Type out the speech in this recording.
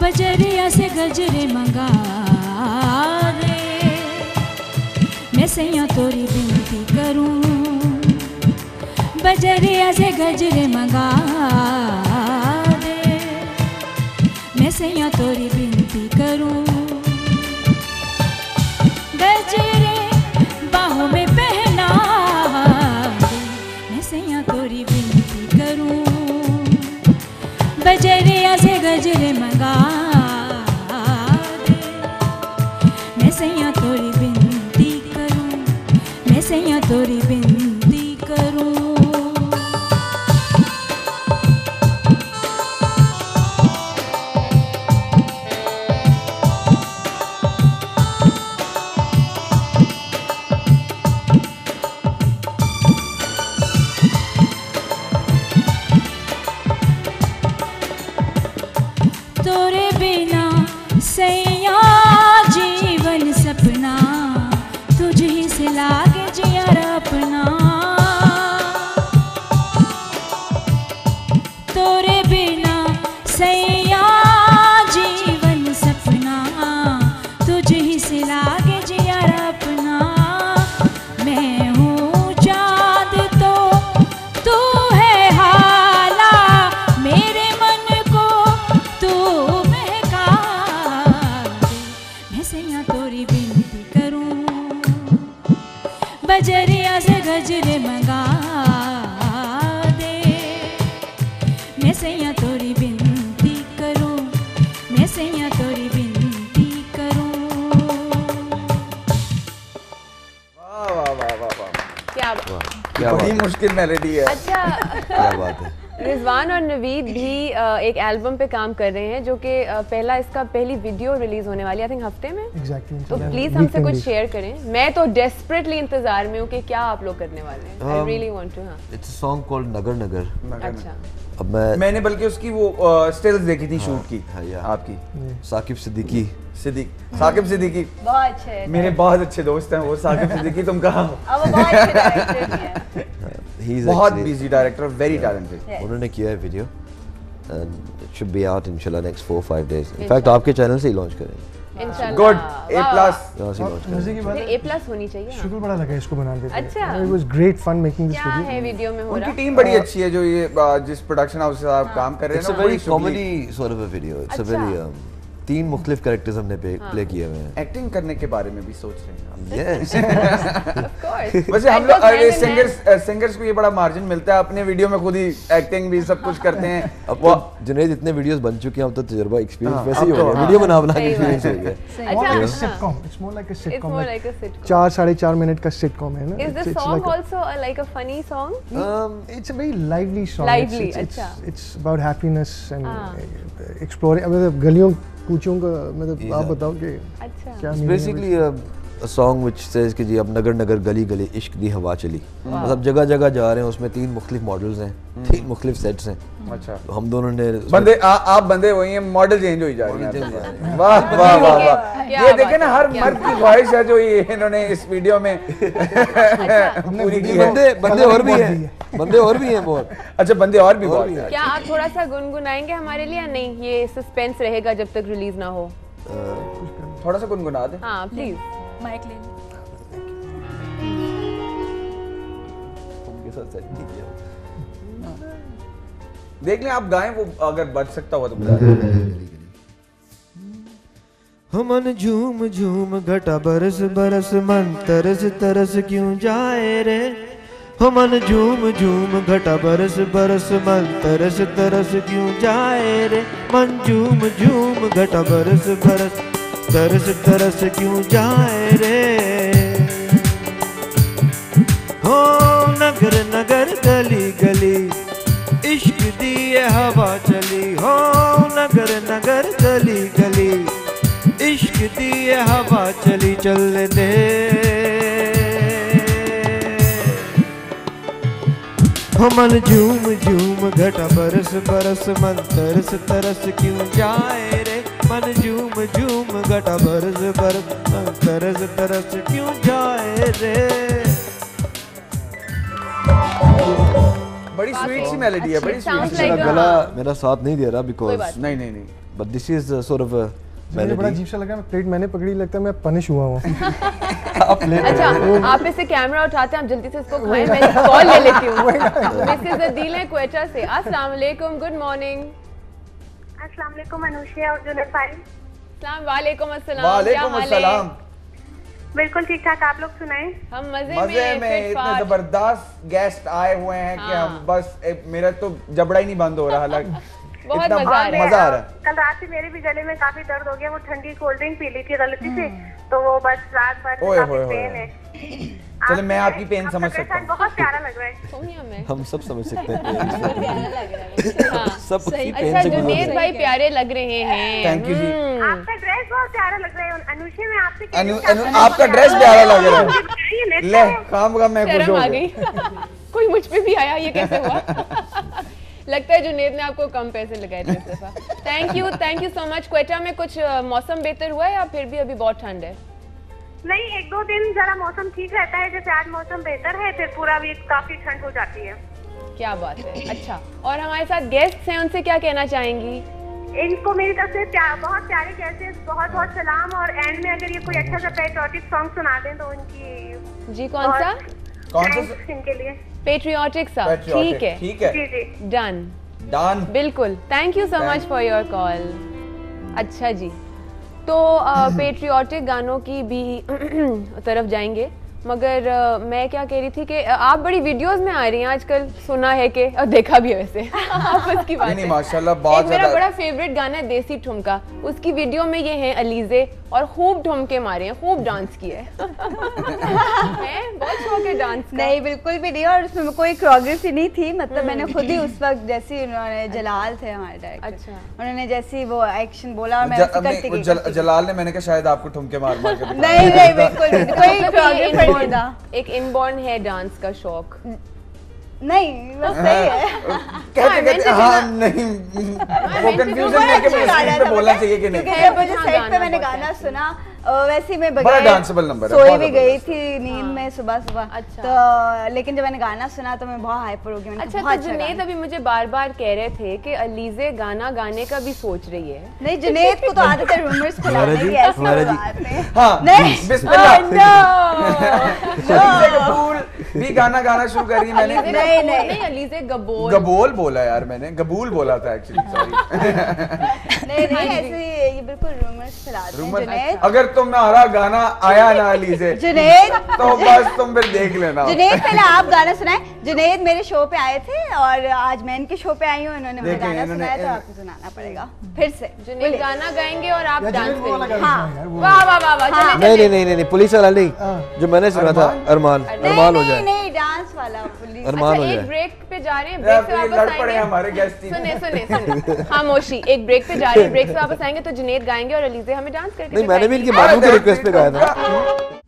बजरिया से गजरे मंगा दे, मैं सैया तोरी बिनती करूं। बजरिया से गजरे मंगा दे, मैं सैया तोरी बिनती करूं। गजरे बाहों में पहना दे, मैं सैया तोरी बिनती करूं। बजरिया से गजरे मंगा दे, मैं सैया तोरी बिनती करूं, मैं सैया तोरी बिनती करूं। तोरे बिना सैया जीवन सपना, तुझ ही से लागे जिया अपना। तोरे बिना सैया जीवन सपना, तुझ ही से लागे जिया अपना। मैं हूँ चाँद तो तू है हाला, मेरे मन को तू महका दे, मैं सैया तोरी बिनती करूं। बजरिया से गजरे मंगा दे, मैं सैया तोरी बिनती करूं, मैं सैया तोरी बिनती करूं। वाह वाह वाह वाह वाह, क्या बड़ी मुश्किल मेलोडी है। अच्छा, क्या बात है। रिजवान और नवीद भी एक एल्बम पे काम कर रहे हैं जो कि इसका पहली वीडियो रिलीज होने वाली है आई थिंक हफ्ते में। Exactly. तो प्लीज हमसे कुछ शेयर करें। मैं तो डेस्परेटली इंतजार में हूँ कि क्या आप लोग करने वाले हैं। I really want to. हाँ, it's a song called Nagar Nagar. अच्छा। अब मैंने बल्कि उसकी वो स्टिल्स देखी थी शूट की आपकी। साकिब सिद्दीकी, साकिब सिद्दीकी बहुत अच्छे हैं। मेरे बहुत अच्छे दोस्त हैं वो। साकिब सिद्दीकी तुम कहाँ हो? अब वो बहुत अच्छे डायरेक्टर भी हैं। बहुत बिजी डायरेक्टर, वेरी टैलेंटेड। उन्होंने किया है video and it should be out इंशाल्लाह नेक्स्ट 4-5 डेज। इनफैक्ट आपके चैनल से ही लॉन्च करेंगे इंशाल्लाह। Good, A+। यहाँ से लॉन्च मजे की बात है, A+ होनी चाहिए। शुक्र बड़ा लगा इसको बनाने पे। अच्छा। It was great fun making this क्या video. है वीडियो में हो रहा? उनकी टीम बड़ी अच्छी है जो ये जिस प्रोडक्शन हाउस से आप काम कर रहे हैं इट्स अ ना, वेरी बड़ी comedy sort of a video. It's a very 3 मुख्तलिफ कैरेक्टर्स हमने प्ले किए हुए हैं। एक्टिंग करने के बारे में भी सोच रहे हैं आप? यस। Of course. वैसे हम लोग सिंगर्स को ये बड़ा मार्जिन मिलता है, अपने वीडियो में खुद ही एक्टिंग भी सब कुछ करते हैं। अब तो जुनैद इतने वीडियोस बन चुके हैं, अब तो तजुर्बा एक्सपीरियंस वैसे ही हो गया। हाँ। वीडियो बना के सही एक्सपीरियंस हो बात गया। More like a अच्छा, sitcom. It's more like a It's sitcom. more like like a sitcom. 4-4.5 minute का sitcom है ना? Is the It's song like also like a funny song? it's a very lively song. Lively, It's अच्छा। it's about happiness and exploring. मतलब गलियों कूचों का मतलब आप बताओ कि अच्छा। क्या It's meaning है basically a song which says कि जी अब नगर नगर गली गली इश्क दी हवा चली। मतलब जगह जगह जा रहे हैं, उसमें 3 मुख्तलिफ मॉडल्स हैं, 3 मुख्तलिफ सेट्स हैं। अच्छा, तो हम दोनों ने बंदे आप बंदे वही हैं, मॉडल चेंज हो जा रही है। वाह वाह वाह वाह, ये देखे ना हर मर्द की ख्वाहिश है जो ये इन्होंने इस वीडियो में पूरी की है। बंदे और भी हैं, बंदे और भी हैं बहुत। अच्छा, बंदे और भी बहुत हैं। क्या आप थोड़ा सा गुनगुनाएंगे हमारे लिए या नहीं? ये सस्पेंस रहेगा जब तक रिलीज ना हो। थोड़ा सा गुनगुना दे। हाँ प्लीज। माइक ले लो। उनके साथ सेट नहीं किया। देख लें आप गाएं, वो अगर बच सकता हुआ तो बता दें। मन झूम झूम घटा बरस बरस मन तरस तरस क्यों जाए रे। मन झूम झूम घटा बरस बरस मन तरस तरस क्यों जाए रे। मन झूम झूम घटा बरस बरस तरस तरस क्यों जाए रे। हो नगर नगर गली गली इश्क दिए हवा चली। हो नगर नगर गली गली इश्क दिए हवा चली। चल दे मन झूम झूम घटा बरस बरस मन तरस तरस क्यों जाए रे। मन झूम झूम घटा बरस बरस मन तरस तरस क्यों जाए रे। बड़ी स्वीट सी मेलोडी है, बड़ी स्वीट सी। like मेरा गला मेरा साथ नहीं दे रहा बिकॉज नहीं नहीं नहीं, but this is sort of a मुझे बड़ा melody. अजीब सा लगा, प्लेट मैंने पकड़ी, लगता है मैं पनिश हुआ हूँ। अच्छा, आप इसे कैमरा उठाते हैं, आप जल्दी से इसको खाएं, मैं कॉल ले लेती हूँ। मिसेस अदील है क्वेटा से। अस्सलाम वालेकुम, गुड मॉर्निंग। अस्सलाम वालेकुम अनुषा और जुनैद भाई। वालेकुम अस्सलाम। वालेकुम अस्सलाम। बिल्कुल ठीक ठाक, आप लोग सुनाएं। हम मजे में इतने जबरदस्त गेस्ट आए हुए हैं कि हम बस मेरा तो जबड़ा ही नहीं बंद हो रहा। बहुत मजा आ रहा है। कल रात से मेरे भी गले में काफी दर्द हो गया, वो ठंडी कोल्ड ड्रिंक पी ली थी गलती से, तो वो बस रात भर काफी पेन है। चलो मैं आपकी पेन समझ सकता हूँ। बहुत प्यारा लग रहा है। हम सब समझ सकते हैं। सब अच्छा, जुनैद भाई प्यारे लग रहे हैं। थैंक यू जी। आपका ड्रेस बहुत प्यारा लग रहा है अनुषा, मैं आपसे आपका ड्रेस प्यारा लग रहा है। ले काम मैं खुश हो गई। कोई मुझ पे भी आया, ये कैसे हुआ? लगता है जुनैद ने आपको कम पैसे लगाए थे इस दफा। Thank you so much. Quetta में कुछ मौसम बेहतर हुआ है या फिर भी अभी बहुत ठंड है? नहीं, 1-2 दिन जरा मौसम ठीक रहता है, जैसे आज मौसम बेहतर है, फिर पूरा वीक काफी ठंड हो जाती है। क्या बात है। अच्छा, और हमारे साथ गेस्ट हैं, उनसे क्या कहना चाहेंगी? इनको मेरी तरफ से बहुत प्यारे गेस्ट, बहुत बहुत सलाम। और एंड में अगर ये कोई अच्छा सा पैट्रियोटिक सॉन्ग सुना दें तो उनकी जी कौन सा इनके लिए पेट्रियोटिक सा। ठीक है ठीक है, जी जी डन बिल्कुल। Thank you so much for your call. अच्छा जी, तो पेट्रियोटिक गानों की भी तरफ जाएंगे, मगर मैं क्या कह रही थी कि आप बड़ी वीडियोस में आ रही हैं आजकल, सुना है कि और देखा भी है वैसे। आपस की बात नहीं है। माशाल्लाह बहुत मेरा बड़ा फेवरेट गाना है देसी ठुमका, उसकी वीडियो में ये हैं अलीजे और खूब ठुमके मारे हैं, खूब डांस किया है। बहुत शौक है डांस का। नहीं बिल्कुल भी नहीं, और उसमें कोई कोरियोग्राफी नहीं थी, मतलब मैंने खुद ही उस वक्त जैसी उन्होंने जलाल थे हमारे डायरेक्टर, अच्छा, उन्होंने जैसी वो एक्शन बोला और मैं वैसे करती गई। जलाल ने, मैंने कहा शायद आपको ठुमके मार मार के नहीं बिल्कुल नहीं, कोई कोरियोग्राफर नहीं था। एक इनबॉर्न है डांस का शौक। नहीं बस सही है। कहते हाँ नहीं, वो कंफ्यूजन है कि मैं पे बोलना चाहिए कि नहीं। क्योंकि मुझे सेट पे मैंने गाना सुना, वैसे ही मैं बड़ा डांसेबल नंबर है, सोई भी गई थी नींद में सुबह सुबह। अच्छा। तो लेकिन जब मैंने गाना सुना तो मैं बहुत हाइपर हो गई। अच्छा, तो जुनैद अभी मुझे बार बार कह रहे थे कि अलीजे गाना गाने का भी सोच रही है। नहीं, जुनैद को तो आदत है रूमर्स फैलाने की, ऐसी बात है। हाँ, नहीं बिस्मिल्लाह। नो भी गाना गाना शुरू कर रही है मैंने। नहीं, अलीजे गबोल गबोल बोला यार मैंने, गबूल बोला था एक्चुअली, सॉरी। नहीं ऐसे ये बिल्कुल रूमर्स फैलाते हैं जुनैद। अगर तुम्हारा गाना आया ना अलीजे जुनैद तो बस तुम फिर देख लेना। जुनैद पहले आप गाना सुनाएं। जुनैद मेरे शो पे आए थे और आज मैं इनके शो पे आई हूँ, इन्होंने मुझे गाना सुनाया तो आपको सुनाना पड़ेगा फिर से। जुनैद गाना गाएंगे और आप डांस करेंगे। हाँ वाह वाह वाह वाह। नहीं पुलिस वाला नहीं, जो मैंने सुना था अरमान हो जाए। नहीं डांस वाला पुलिस। अरमान हो एक जाए। ब्रेक पे जा रहे हैं, ब्रेक से वापस आएंगे। हमारे गेस्ट सुने खामोशी, एक ब्रेक पे जा रहे हैं, ब्रेक से वापस आएंगे तो जुनैद गाएंगे और अलीजे हमें डांस करके नहीं, मैंने भी इनकी बातों की रिक्वेस्ट पे गाया था।